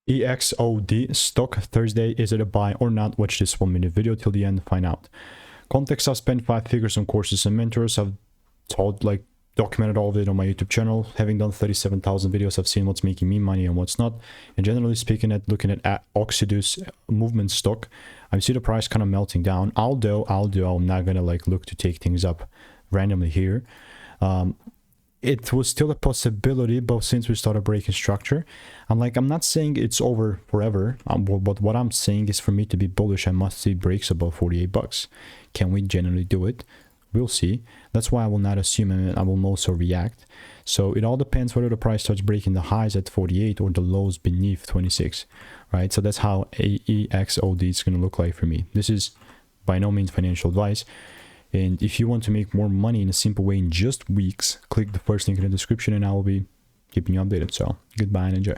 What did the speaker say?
EXOD stock Thursday. Is it a buy or not? Watch this 1-minute video till the end to find out. Context: I've spent 5 figures on courses and mentors. I've documented all of it on my YouTube channel. Having done 37,000 videos, I've seen what's making me money and what's not. And generally speaking, looking at Oxidus movement stock, I see the price kind of melting down. Although I'm not gonna look to take things up randomly here. It was still a possibility, but since we started breaking structure, I'm not saying it's over forever, but what I'm saying is, for me to be bullish, I must see breaks above 48 bucks. Can we generally do it? We'll see. That's why I will not assume, and I will also react. So it all depends whether the price starts breaking the highs at 48 or the lows beneath 26, right? So that's how EXOD is going to look like for me. This is by no means financial advice. And if you want to make more money in a simple way in just weeks, click the first link in the description and I will be keeping you updated. So goodbye and enjoy.